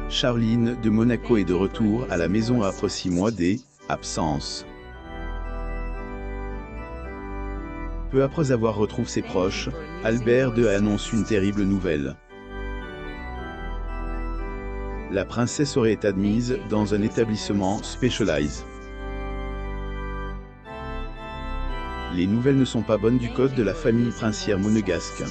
Charline de Monaco est de retour à la maison après 6 mois d'absence. Peu après avoir retrouvé ses proches, Albert II annonce une terrible nouvelle. La princesse aurait été admise dans un établissement Specialized. Les nouvelles ne sont pas bonnes du côté de la famille princière monégasque.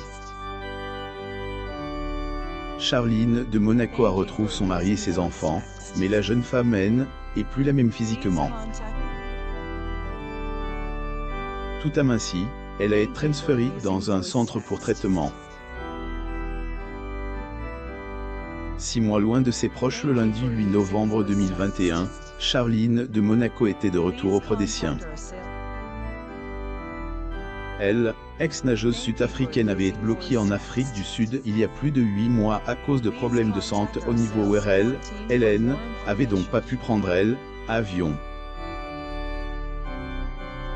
Charline de Monaco a retrouvé son mari et ses enfants, mais la jeune femme n'est plus la même physiquement. Tout aminci, elle a été transférée dans un centre pour traitement. 6 mois loin de ses proches le lundi 8 novembre 2021, Charline de Monaco était de retour auprès des siens. Elle, ex-nageuse sud-africaine, avait été bloquée en Afrique du Sud il y a plus de 8 mois à cause de problèmes de santé au niveau ORL. Hélène avait donc pas pu prendre avion.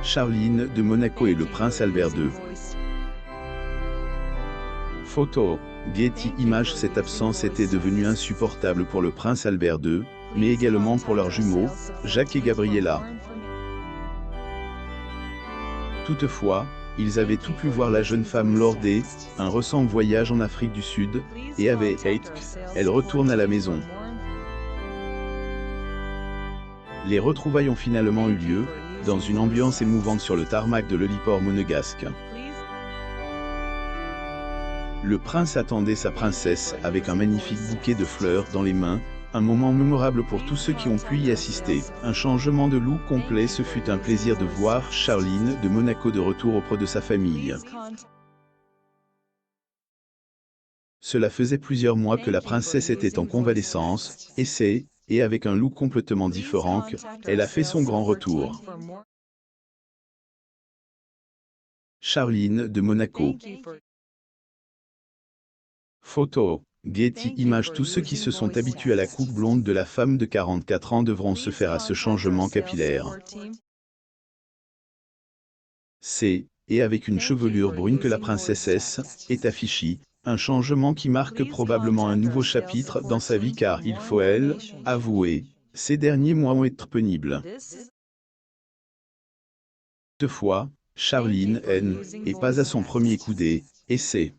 Charline de Monaco et le prince Albert II. Photo. Getty Images. Cette absence était devenue insupportable pour le prince Albert II, mais également pour leurs jumeaux, Jacques et Gabriella. Toutefois, ils avaient tout pu voir la jeune femme lors un récent voyage en Afrique du Sud, et avaient hâte qu'elle retourne à la maison. Les retrouvailles ont finalement eu lieu, dans une ambiance émouvante sur le tarmac de l'héliport monégasque. Le prince attendait sa princesse avec un magnifique bouquet de fleurs dans les mains, un moment mémorable pour tous ceux qui ont pu y assister. Un changement de look complet. Ce fut un plaisir de voir Charline de Monaco de retour auprès de sa famille. Cela faisait plusieurs mois que la princesse était en convalescence, et avec un look complètement différent, elle a fait son grand retour. Charline de Monaco. Photo. Getty Images. Tous ceux qui se sont habitués à la coupe blonde de la femme de 44 ans devront se faire à ce changement capillaire. Et avec une chevelure brune que la princesse est affichée, un changement qui marque probablement un nouveau chapitre dans sa vie car il faut avouer, ces derniers mois ont été pénibles. Toutefois, Charline n'est pas à son premier coup d'essai.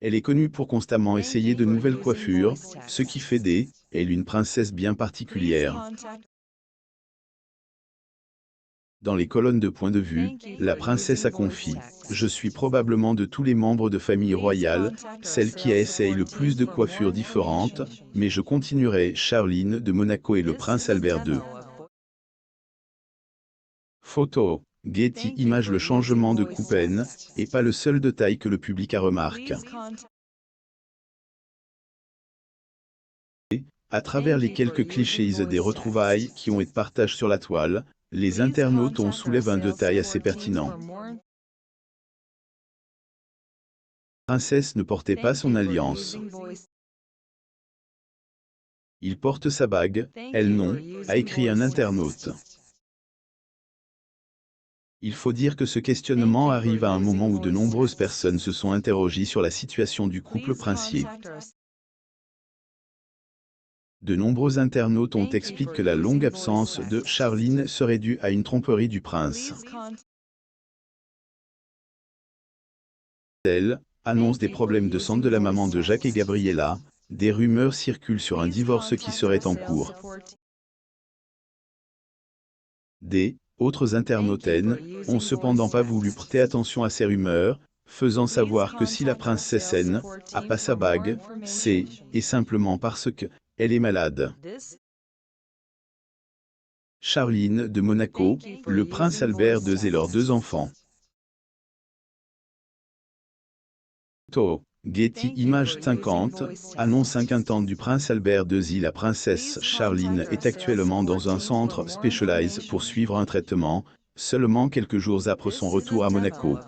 Elle est connue pour constamment essayer de nouvelles coiffures, ce qui fait d'elle une princesse bien particulière. Dans les colonnes de point de vue, la princesse a confié « Je suis probablement de tous les membres de famille royale, celle qui a essayé le plus de coiffures différentes, mais je continuerai. » Charline de Monaco et le prince Albert II. Photo. Getty Images. Le changement de coupe n'est pas le seul détail que le public a remarqué. À travers les quelques clichés des retrouvailles qui ont été partagés sur la toile, les internautes ont soulevé un détail assez pertinent. La princesse ne portait pas son alliance. Il porte sa bague, elle non, a écrit un internaute. Il faut dire que ce questionnement arrive à un moment où de nombreuses personnes se sont interrogées sur la situation du couple princier. De nombreux internautes ont expliqué que la longue absence de Charline serait due à une tromperie du prince. Elle annonce des problèmes de santé de la maman de Jacques et Gabriella. Des rumeurs circulent sur un divorce qui serait en cours. Autres internautes ont cependant pas voulu prêter attention à ces rumeurs, faisant savoir que si la princesse n'a pas sa bague, c'est simplement parce qu'elle est malade. Charline de Monaco, le prince Albert II et leurs 2 enfants. Getty Images. 50 annonce 50 ans du prince Albert II. La princesse Charline est actuellement dans un centre Specialized pour suivre un traitement, seulement quelques jours après son retour à Monaco.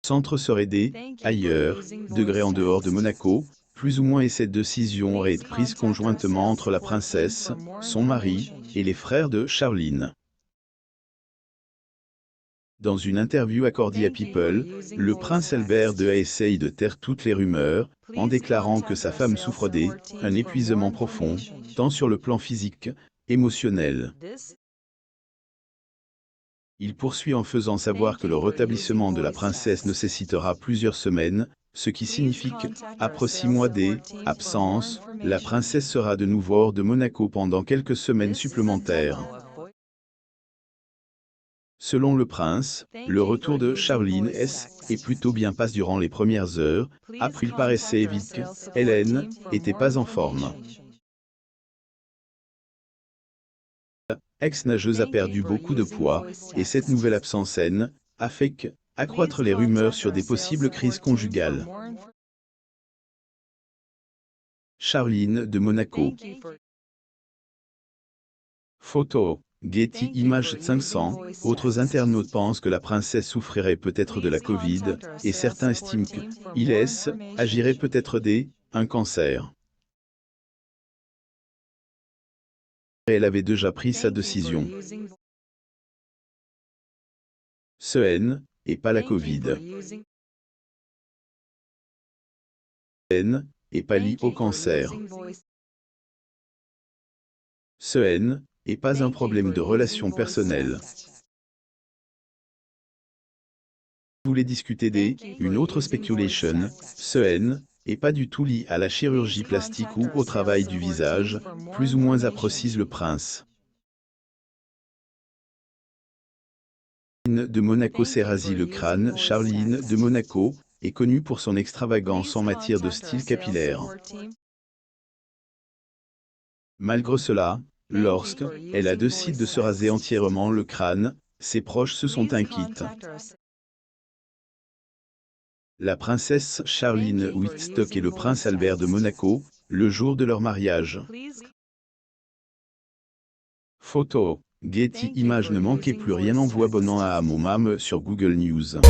Le centre serait ailleurs, degré en dehors de Monaco, plus ou moins, et cette décision aurait été prise conjointement entre la princesse, son mari, et les frères de Charline. Dans une interview accordée à People, le prince Albert II essaye de taire toutes les rumeurs, en déclarant que sa femme souffre d'un épuisement profond, tant sur le plan physique, émotionnel. Il poursuit en faisant savoir que le rétablissement de la princesse nécessitera plusieurs semaines, ce qui signifie qu'après 6 mois d'absence, la princesse sera de nouveau hors de Monaco pendant quelques semaines supplémentaires. Selon le prince, le retour de Charline est plutôt bien passé durant les premières heures, après il paraissait évident qu'Hélène n'était pas en forme. Ex-nageuse a perdu beaucoup de poids, et cette nouvelle absence saine a fait accroître les rumeurs sur des possibles crises conjugales. Charline de Monaco. Photo. Getty Images 500. Autres internautes pensent que la princesse souffrirait peut-être de la Covid, et certains estiment qu'il agirait peut-être d'un cancer. Elle avait déjà pris sa décision. Ce N, et pas la Covid. N, et pas lié au cancer. Ce N, et pas un problème de relation personnelle. Vous voulez discuter une autre spéculation, ce N, et pas du tout lié à la chirurgie plastique ou au travail du visage, plus ou moins précise le prince. De Monaco s'est rasé le crâne. Charline de Monaco est connue pour son extravagance en matière de style capillaire. Malgré cela, lorsqu'elle a décidé de se raser entièrement le crâne, ses proches se sont inquiets. La princesse Charline Wittstock et le prince Albert de Monaco, le jour de leur mariage. Photo. Getty Images. Ne manquez plus rien, envoie abonnant à Amomam sur Google News.